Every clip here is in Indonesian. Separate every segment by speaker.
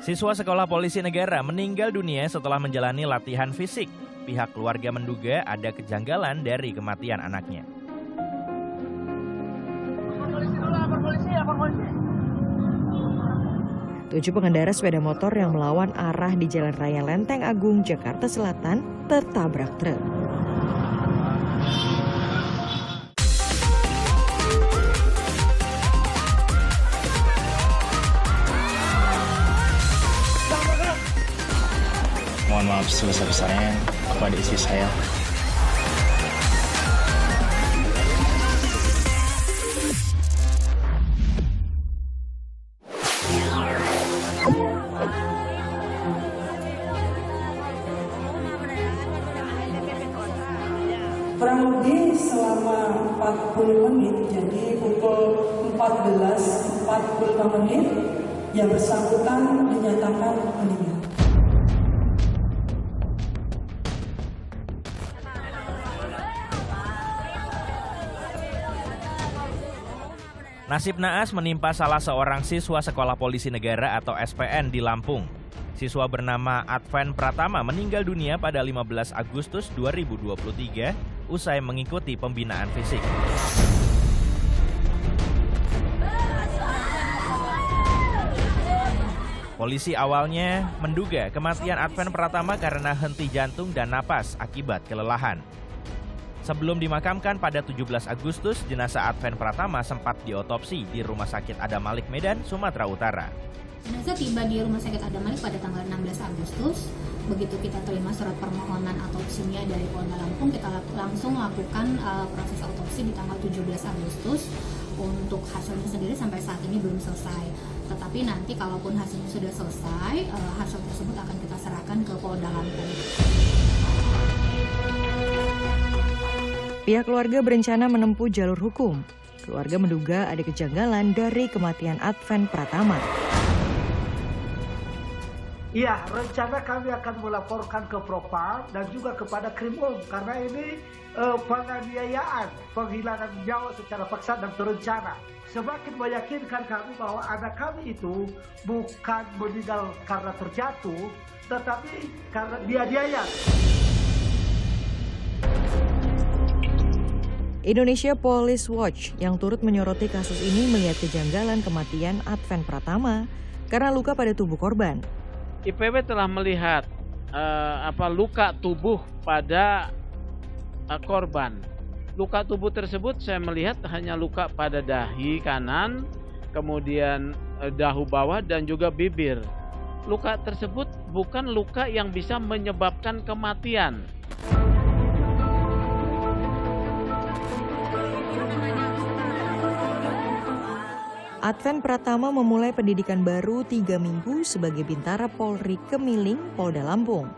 Speaker 1: Siswa Sekolah Polisi Negara meninggal dunia setelah menjalani latihan fisik. Pihak keluarga menduga ada kejanggalan dari kematian anaknya.
Speaker 2: Tujuh pengendara sepeda motor yang melawan arah di Jalan Raya Lenteng Agung, Jakarta Selatan tertabrak truk.
Speaker 3: Mohon maaf sebesar-besarnya kepada istri saya.
Speaker 4: Kurang lebih selama 40 menit, jadi pukul 14.45 menit, yang bersangkutan dinyatakan meninggal.
Speaker 1: Nasib naas menimpa salah seorang siswa Sekolah Polisi Negara atau SPN di Lampung. Siswa bernama Adven Pratama meninggal dunia pada 15 Agustus 2023 usai mengikuti pembinaan fisik. Polisi awalnya menduga kematian Adven Pratama karena henti jantung dan napas akibat kelelahan. Sebelum dimakamkan pada 17 Agustus, jenazah Adven Pratama sempat diotopsi di Rumah Sakit Adam Malik Medan, Sumatera Utara.
Speaker 5: Jenazah tiba di Rumah Sakit Adam Malik pada tanggal 16 Agustus. Begitu kita terima surat permohonan otopsinya dari Polda Lampung, kita langsung lakukan proses otopsi di tanggal 17 Agustus. Untuk hasilnya sendiri sampai saat ini belum selesai. Tetapi nanti kalaupun hasilnya sudah selesai, hasil tersebut akan kita serahkan ke Polda Lampung.
Speaker 2: Pihak keluarga berencana menempuh jalur hukum. Keluarga menduga ada kejanggalan dari kematian Adven Pratama.
Speaker 6: Iya, rencana kami akan melaporkan ke Propam dan juga kepada Krimum karena ini penganiayaan, penghilangan nyawa secara paksa dan terencana. Semakin meyakinkan kami bahwa anak kami itu bukan meninggal karena terjatuh, tetapi karena dianiaya.
Speaker 2: Indonesia Police Watch yang turut menyoroti kasus ini melihat kejanggalan kematian Adven Pratama karena luka pada tubuh korban.
Speaker 7: IPW telah melihat luka tubuh pada korban. Luka tubuh tersebut saya melihat hanya luka pada dahi kanan, kemudian dahu bawah dan juga bibir. Luka tersebut bukan luka yang bisa menyebabkan kematian.
Speaker 2: Adven Pratama memulai pendidikan baru 3 minggu sebagai Bintara Polri Kemiling, Polda Lampung.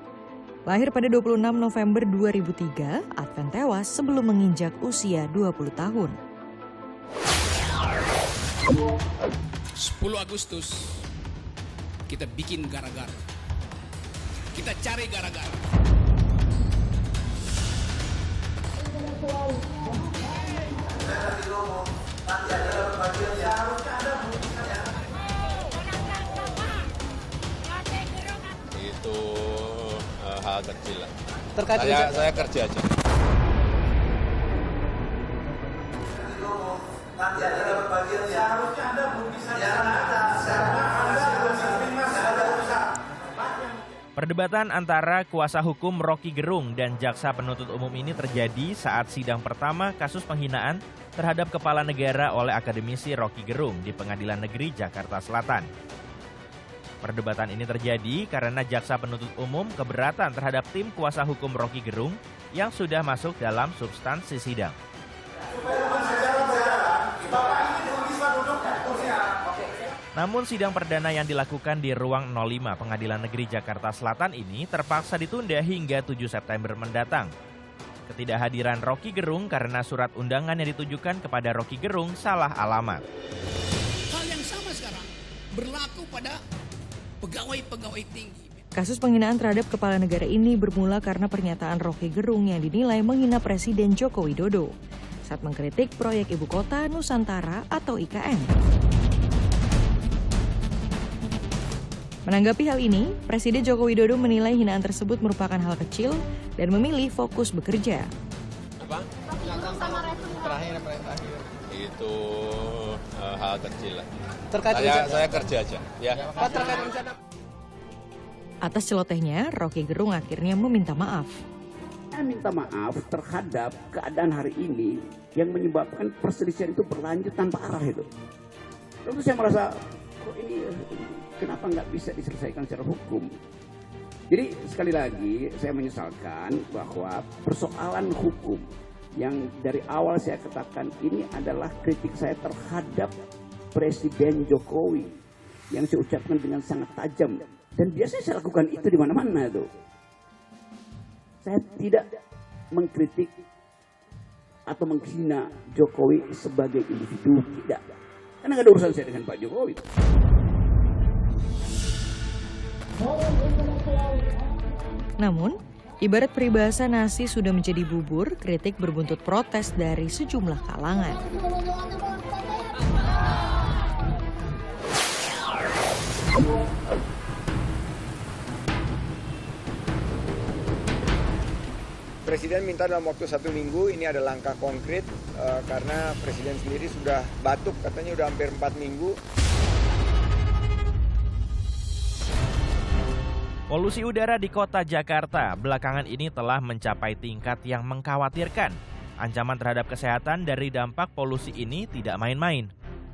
Speaker 2: Lahir pada 26 November 2003, Adven tewas sebelum menginjak usia 20 tahun.
Speaker 8: 10 Agustus, kita bikin gara-gara. Kita cari gara-gara.
Speaker 9: Itu hal kecil lah. Saya kerja aja.
Speaker 1: Perdebatan antara kuasa hukum Rocky Gerung dan jaksa penuntut umum ini terjadi saat sidang pertama kasus penghinaan terhadap kepala negara oleh akademisi Rocky Gerung di Pengadilan Negeri Jakarta Selatan. Perdebatan ini terjadi karena jaksa penuntut umum keberatan terhadap tim kuasa hukum Rocky Gerung yang sudah masuk dalam substansi sidang. Namun sidang perdana yang dilakukan di ruang 05 Pengadilan Negeri Jakarta Selatan ini terpaksa ditunda hingga 7 September mendatang. Ketidakhadiran Rocky Gerung karena surat undangan yang ditujukan kepada Rocky Gerung salah alamat.
Speaker 8: Hal yang sama sekarang berlaku pada pegawai-pegawai tinggi.
Speaker 2: Kasus penghinaan terhadap kepala negara ini bermula karena pernyataan Rocky Gerung yang dinilai menghina Presiden Joko Widodo saat mengkritik proyek Ibu Kota Nusantara atau IKN. Menanggapi hal ini, Presiden Joko Widodo menilai hinaan tersebut merupakan hal kecil dan memilih fokus bekerja.
Speaker 9: Apa? Terakhir. Itu hal kecil lah. Saya kerja aja. Ya.
Speaker 2: Atas celotehnya, Rocky Gerung akhirnya meminta maaf.
Speaker 10: Saya minta maaf terhadap keadaan hari ini yang menyebabkan perselisihan itu berlanjut tanpa arah itu. Lalu saya merasa, kok ini kenapa nggak bisa diselesaikan secara hukum? Jadi sekali lagi saya menyesalkan bahwa persoalan hukum yang dari awal saya katakan ini adalah kritik saya terhadap Presiden Jokowi yang saya ucapkan dengan sangat tajam. Dan biasanya saya lakukan itu di mana-mana tuh. Saya tidak mengkritik atau menghina Jokowi sebagai individu, tidak. Karena nggak ada urusan saya dengan Pak Jokowi.
Speaker 2: Namun, ibarat peribahasa nasi sudah menjadi bubur, kritik berbuntut protes dari sejumlah kalangan.
Speaker 11: Presiden minta dalam waktu 1 minggu, ini ada langkah konkret karena Presiden sendiri sudah batuk, katanya udah hampir 4 minggu.
Speaker 1: Polusi udara di kota Jakarta belakangan ini telah mencapai tingkat yang mengkhawatirkan. Ancaman terhadap kesehatan dari dampak polusi ini tidak main-main.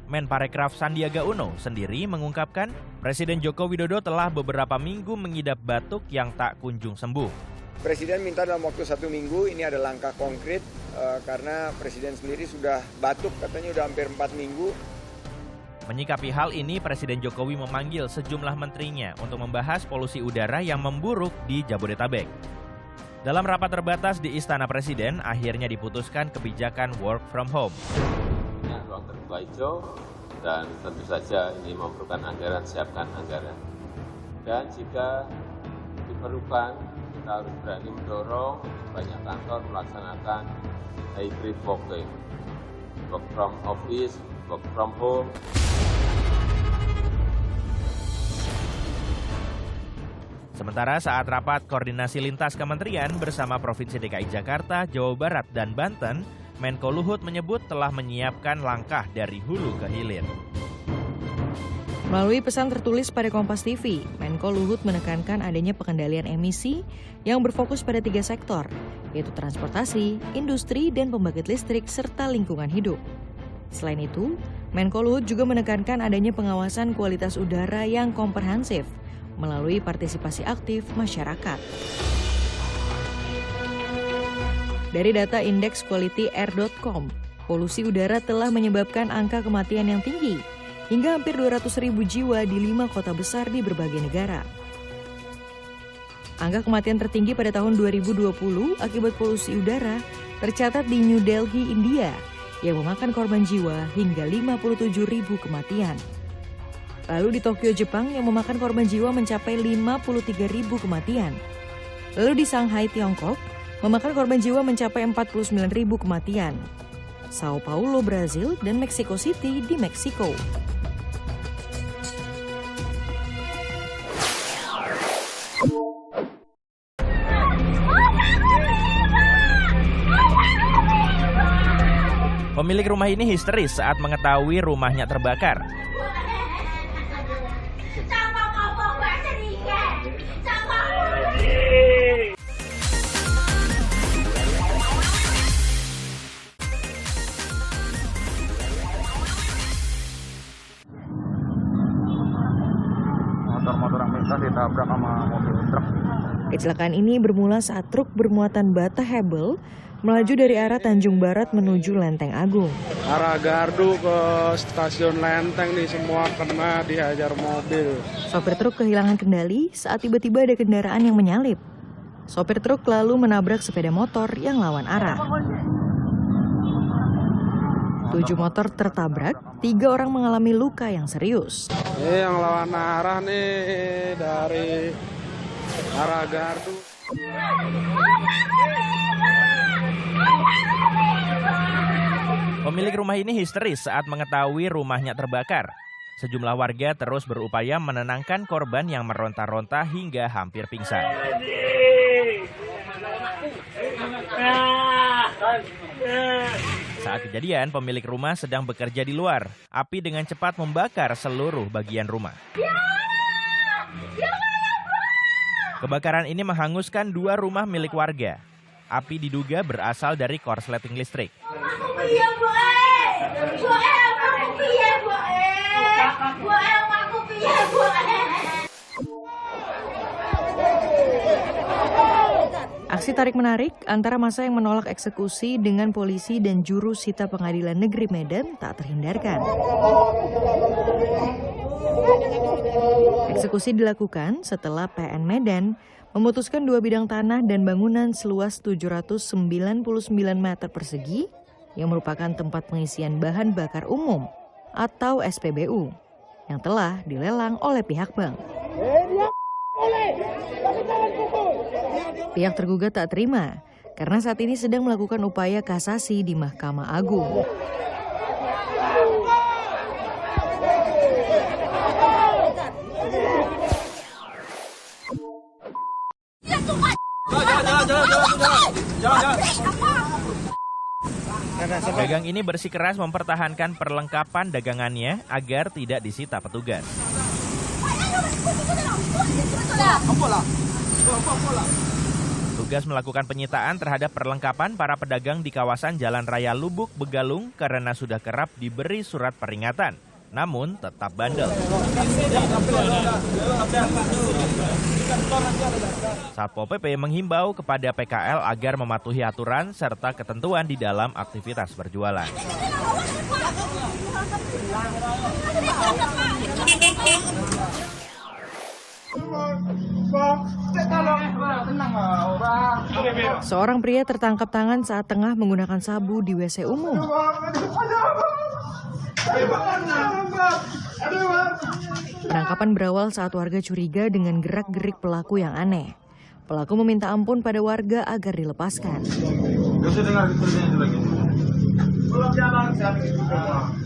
Speaker 1: Menparekraf Sandiaga Uno sendiri mengungkapkan Presiden Joko Widodo telah beberapa minggu mengidap batuk yang tak kunjung sembuh.
Speaker 11: Presiden minta dalam waktu 1 minggu, ini ada langkah konkret karena Presiden sendiri sudah batuk, katanya udah hampir 4 minggu.
Speaker 1: Menyikapi hal ini, Presiden Jokowi memanggil sejumlah menterinya untuk membahas polusi udara yang memburuk di Jabodetabek. Dalam rapat terbatas di Istana Presiden, akhirnya diputuskan kebijakan work from home.
Speaker 12: Ruang terbuka hijau dan tentu saja ini memerlukan anggaran, siapkan anggaran. Dan jika diperlukan, kita harus berani mendorong banyak kantor melaksanakan hybrid working, work from office, work from home.
Speaker 1: Sementara saat rapat koordinasi lintas kementerian bersama Provinsi DKI Jakarta, Jawa Barat, dan Banten, Menko Luhut menyebut telah menyiapkan langkah dari hulu ke hilir.
Speaker 2: Melalui pesan tertulis pada Kompas TV, Menko Luhut menekankan adanya pengendalian emisi yang berfokus pada 3 sektor, yaitu transportasi, industri, dan pembangkit listrik, serta lingkungan hidup. Selain itu, Menko Luhut juga menekankan adanya pengawasan kualitas udara yang komprehensif melalui partisipasi aktif masyarakat. Dari data indeks qualityair.com, polusi udara telah menyebabkan angka kematian yang tinggi, hingga hampir 200.000 jiwa di 5 kota besar di berbagai negara. Angka kematian tertinggi pada tahun 2020 akibat polusi udara tercatat di New Delhi, India, yang memakan korban jiwa hingga 57.000 kematian. Lalu di Tokyo, Jepang, yang memakan korban jiwa mencapai 53.000 kematian. Lalu di Shanghai, Tiongkok, memakan korban jiwa mencapai 49.000 kematian. Sao Paulo, Brazil, dan Mexico City di Meksiko.
Speaker 1: Pemilik rumah ini histeris saat mengetahui rumahnya terbakar.
Speaker 3: Motor-motor yang melintas ditabrak sama mobil truk.
Speaker 2: Kecelakaan ini bermula saat truk bermuatan bata hebel melaju dari arah Tanjung Barat menuju Lenteng Agung.
Speaker 13: Arah Gardu ke stasiun Lenteng nih semua kena dihajar mobil.
Speaker 2: Sopir truk kehilangan kendali saat tiba-tiba ada kendaraan yang menyalip. Sopir truk lalu menabrak sepeda motor yang lawan arah. 7 motor tertabrak, 3 orang mengalami luka yang serius.
Speaker 13: Ini yang lawan arah nih dari arah Gardu.
Speaker 1: Pemilik rumah ini histeris saat mengetahui rumahnya terbakar. Sejumlah warga terus berupaya menenangkan korban yang meronta-ronta hingga hampir pingsan. Saat kejadian, pemilik rumah sedang bekerja di luar. Api dengan cepat membakar seluruh bagian rumah. Kebakaran ini menghanguskan 2 rumah milik warga. Api diduga berasal dari korsleting listrik.
Speaker 2: Aksi tarik-menarik antara massa yang menolak eksekusi dengan polisi dan juru sita Pengadilan Negeri Medan tak terhindarkan. Eksekusi dilakukan setelah PN Medan memutuskan 2 bidang tanah dan bangunan seluas 799 meter persegi yang merupakan tempat pengisian bahan bakar umum atau SPBU yang telah dilelang oleh pihak bank. Pihak tergugat tak terima karena saat ini sedang melakukan upaya kasasi di Mahkamah Agung.
Speaker 1: Pedagang ini bersikeras mempertahankan perlengkapan dagangannya agar tidak disita petugas. Tugas melakukan penyitaan terhadap perlengkapan para pedagang di kawasan Jalan Raya Lubuk, Begalung karena sudah kerap diberi surat peringatan, namun tetap bandel. Satpol PP menghimbau kepada PKL agar mematuhi aturan serta ketentuan di dalam aktivitas berjualan.
Speaker 2: Seorang pria tertangkap tangan saat tengah menggunakan sabu di WC umum. Penangkapan berawal saat warga curiga dengan gerak-gerik pelaku yang aneh. Pelaku meminta ampun pada warga agar dilepaskan.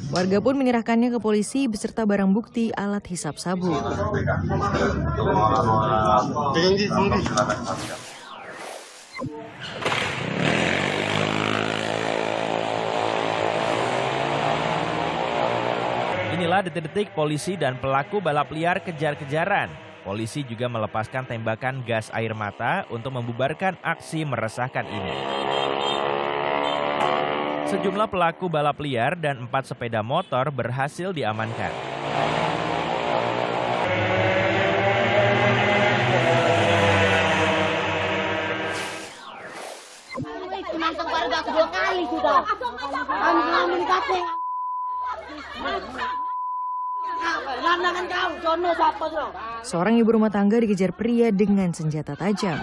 Speaker 2: Warga pun menyerahkannya ke polisi beserta barang bukti alat hisap sabu.
Speaker 1: Inilah detik-detik polisi dan pelaku balap liar kejar-kejaran. Polisi juga melepaskan tembakan gas air mata untuk membubarkan aksi meresahkan ini. Sejumlah pelaku balap liar dan 4 sepeda motor berhasil diamankan.
Speaker 14: Warga 2 kali sudah.
Speaker 2: Seorang ibu rumah tangga dikejar pria dengan senjata tajam.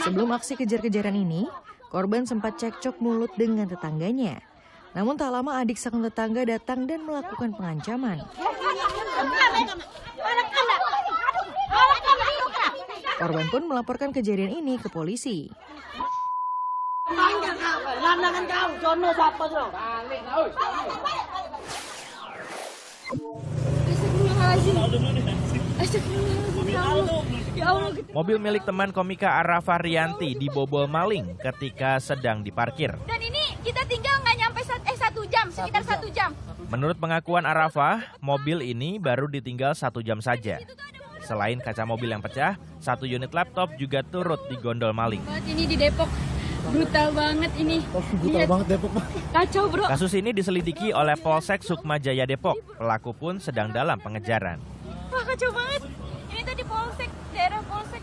Speaker 2: Sebelum aksi kejar-kejaran ini, korban sempat cekcok mulut dengan tetangganya. Namun tak lama adik sang tetangga datang dan melakukan pengancaman. Korban pun melaporkan kejadian ini ke polisi.
Speaker 1: Mobil milik teman komika Arafah Rianti dibobol maling ketika sedang diparkir.
Speaker 14: Dan ini kita tinggal nggak nyampe 1 jam, sekitar 1 jam.
Speaker 1: Menurut pengakuan Arafah, mobil ini baru ditinggal 1 jam saja. Selain kaca mobil yang pecah, 1 unit laptop juga turut digondol maling.
Speaker 14: Ini di Depok. Brutal banget ini. Brutal banget Depok. Kacau bro.
Speaker 1: Kasus ini diselidiki oleh Polsek Sukma Jaya Depok. Pelaku pun sedang dalam pengejaran.
Speaker 14: Wah kacau banget. Ini tuh di Polsek, daerah Polsek.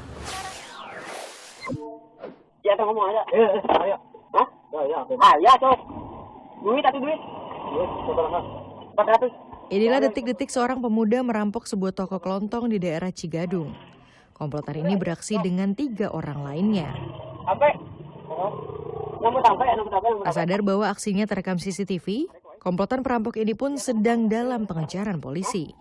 Speaker 15: Ya tuh ngomong aja. Ayo. Hah? Ya tuh. Duit. 400.
Speaker 2: Inilah detik-detik seorang pemuda merampok sebuah toko kelontong di daerah Cigadung. Komplotan ini beraksi dengan 3 orang lainnya. Tak sadar bahwa aksinya terekam CCTV, komplotan perampok ini pun sedang dalam pengejaran polisi.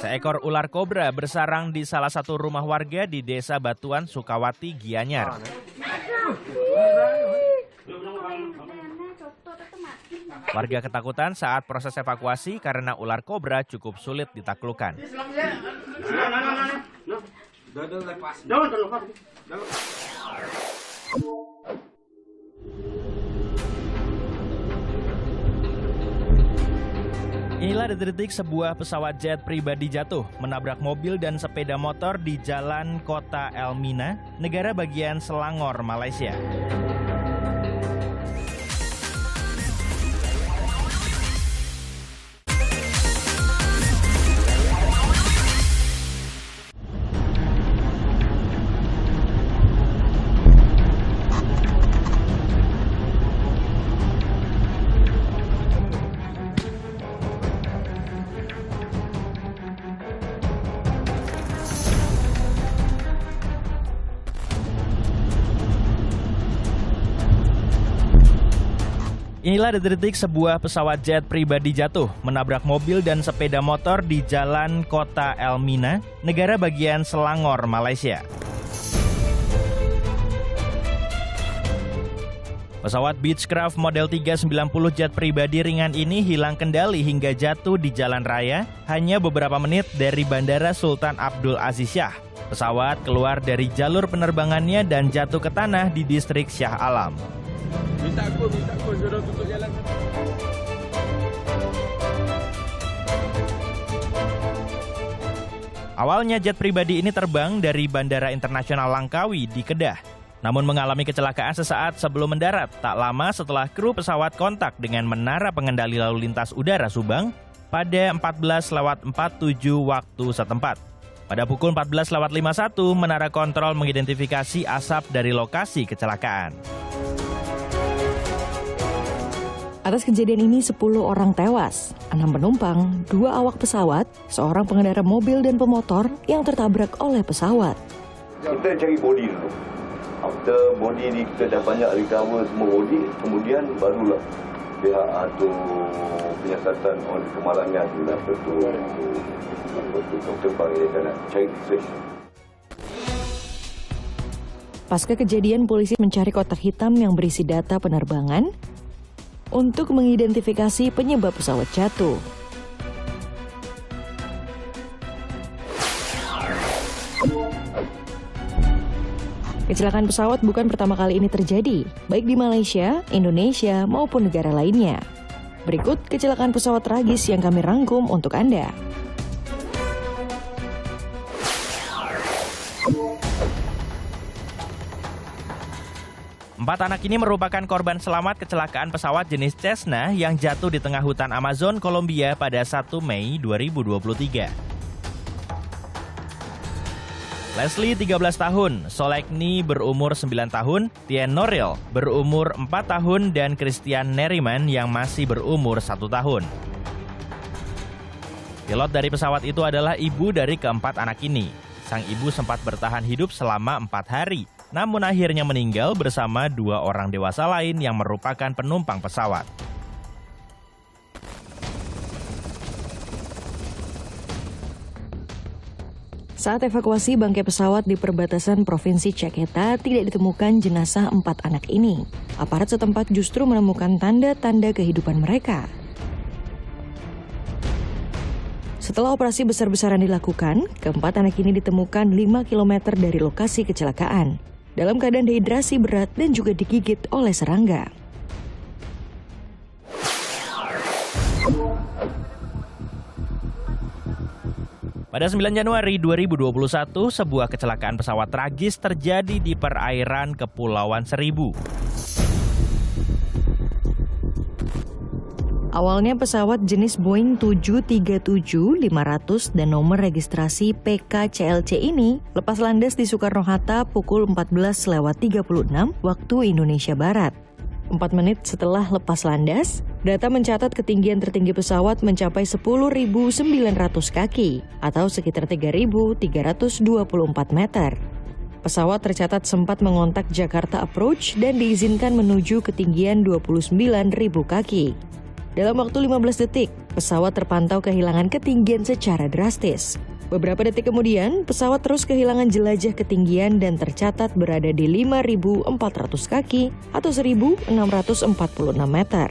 Speaker 1: Seekor ular kobra bersarang di salah satu rumah warga di Desa Batuan, Sukawati, Gianyar. Warga ketakutan saat proses evakuasi karena ular kobra cukup sulit ditaklukkan. Inilah detik-detik sebuah pesawat jet pribadi jatuh, menabrak mobil dan sepeda motor di jalan kota Elmina, negara bagian Selangor, Malaysia. Inilah detik-detik sebuah pesawat jet pribadi jatuh, menabrak mobil dan sepeda motor di jalan kota Elmina, negara bagian Selangor, Malaysia. Pesawat Beechcraft model 390 jet pribadi ringan ini hilang kendali hingga jatuh di jalan raya hanya beberapa menit dari Bandara Sultan Abdul Aziz Shah. Pesawat keluar dari jalur penerbangannya dan jatuh ke tanah di distrik Shah Alam.
Speaker 9: Minta aku, suruh tutup jalan.
Speaker 1: Awalnya jet pribadi ini terbang dari Bandara Internasional Langkawi di Kedah. Namun mengalami kecelakaan sesaat sebelum mendarat, tak lama setelah kru pesawat kontak dengan Menara Pengendali Lalu Lintas Udara Subang pada 14.47 waktu setempat. Pada pukul 14.51, Menara Kontrol mengidentifikasi asap dari lokasi kecelakaan.
Speaker 2: Atas kejadian ini 10 orang tewas, 6 penumpang, 2 awak pesawat, seorang pengendara mobil dan pemotor yang tertabrak oleh pesawat.
Speaker 16: Kita cari bodi dulu. After bodi ni kita dah banyak recover semua bodi, kemudian barulah pihak tu penyiasatan oleh kemalangan dan betul doktor panggil nak cari search.
Speaker 2: Pasca kejadian, polisi mencari kotak hitam yang berisi data penerbangan untuk mengidentifikasi penyebab pesawat jatuh. Kecelakaan pesawat bukan pertama kali ini terjadi, baik di Malaysia, Indonesia, maupun negara lainnya. Berikut kecelakaan pesawat tragis yang kami rangkum untuk Anda.
Speaker 1: Empat anak ini merupakan korban selamat kecelakaan pesawat jenis Cessna yang jatuh di tengah hutan Amazon, Kolombia pada 1 Mei 2023. Leslie 13 tahun, Solekni berumur 9 tahun, Tien Noril berumur 4 tahun, dan Christian Neriman yang masih berumur 1 tahun. Pilot dari pesawat itu adalah ibu dari keempat anak ini. Sang ibu sempat bertahan hidup selama 4 hari. Namun akhirnya meninggal bersama 2 orang dewasa lain yang merupakan penumpang pesawat.
Speaker 2: Saat evakuasi bangkai pesawat di perbatasan Provinsi Caqueta, tidak ditemukan jenazah 4 anak ini. Aparat setempat justru menemukan tanda-tanda kehidupan mereka. Setelah operasi besar-besaran dilakukan, keempat anak ini ditemukan 5 km dari lokasi kecelakaan, dalam keadaan dehidrasi berat dan juga digigit oleh serangga.
Speaker 1: Pada 9 Januari 2021, sebuah kecelakaan pesawat tragis terjadi di perairan Kepulauan Seribu.
Speaker 2: Awalnya pesawat jenis Boeing 737-500 dan nomor registrasi PKCLC ini lepas landas di Soekarno-Hatta pukul 14.36 waktu Indonesia Barat. 4 menit setelah lepas landas, data mencatat ketinggian tertinggi pesawat mencapai 10.900 kaki atau sekitar 3.324 meter. Pesawat tercatat sempat mengontak Jakarta Approach dan diizinkan menuju ketinggian 29.000 kaki. Dalam waktu 15 detik, pesawat terpantau kehilangan ketinggian secara drastis. Beberapa detik kemudian, pesawat terus kehilangan jelajah ketinggian dan tercatat berada di 5.400 kaki atau 1.646 meter.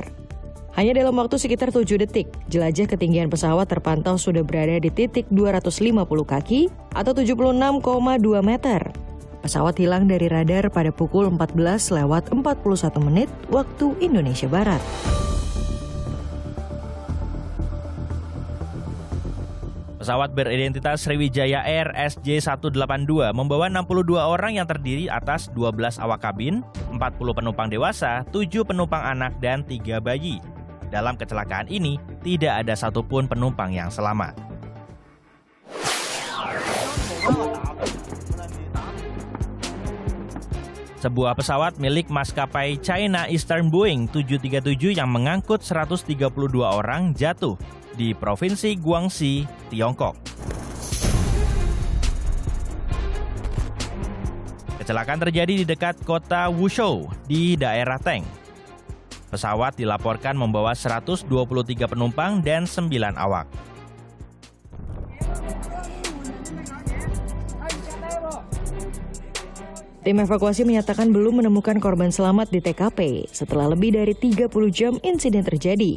Speaker 2: Hanya dalam waktu sekitar 7 detik, jelajah ketinggian pesawat terpantau sudah berada di titik 250 kaki atau 76,2 meter. Pesawat hilang dari radar pada pukul 14:41 waktu Indonesia Barat.
Speaker 1: Pesawat beridentitas Sriwijaya Air SJ182 membawa 62 orang yang terdiri atas 12 awak kabin, 40 penumpang dewasa, 7 penumpang anak, dan 3 bayi. Dalam kecelakaan ini, tidak ada satupun penumpang yang selamat. Sebuah pesawat milik maskapai China Eastern Boeing 737 yang mengangkut 132 orang jatuh di Provinsi Guangxi, Tiongkok. Kecelakaan terjadi di dekat kota Wuzhou di daerah Teng. Pesawat dilaporkan membawa 123 penumpang dan 9 awak.
Speaker 2: Tim evakuasi menyatakan belum menemukan korban selamat di TKP setelah lebih dari 30 jam insiden terjadi.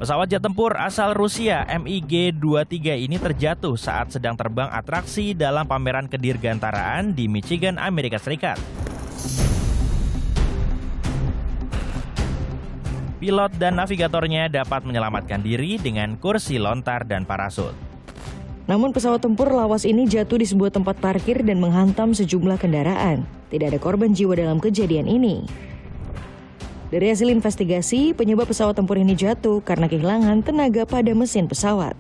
Speaker 1: Pesawat jet tempur asal Rusia MiG-23 ini terjatuh saat sedang terbang atraksi dalam pameran kedirgantaraan di Michigan, Amerika Serikat. Pilot dan navigatornya dapat menyelamatkan diri dengan kursi lontar dan parasut.
Speaker 2: Namun pesawat tempur lawas ini jatuh di sebuah tempat parkir dan menghantam sejumlah kendaraan. Tidak ada korban jiwa dalam kejadian ini. Dari hasil investigasi, penyebab pesawat tempur ini jatuh karena kehilangan tenaga pada mesin pesawat.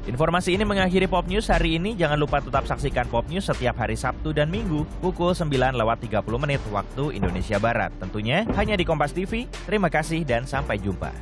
Speaker 1: Informasi ini mengakhiri Pop News hari ini. Jangan lupa tetap saksikan Pop News setiap hari Sabtu dan Minggu pukul 9:30 waktu Indonesia Barat. Tentunya hanya di Kompas TV. Terima kasih dan sampai jumpa.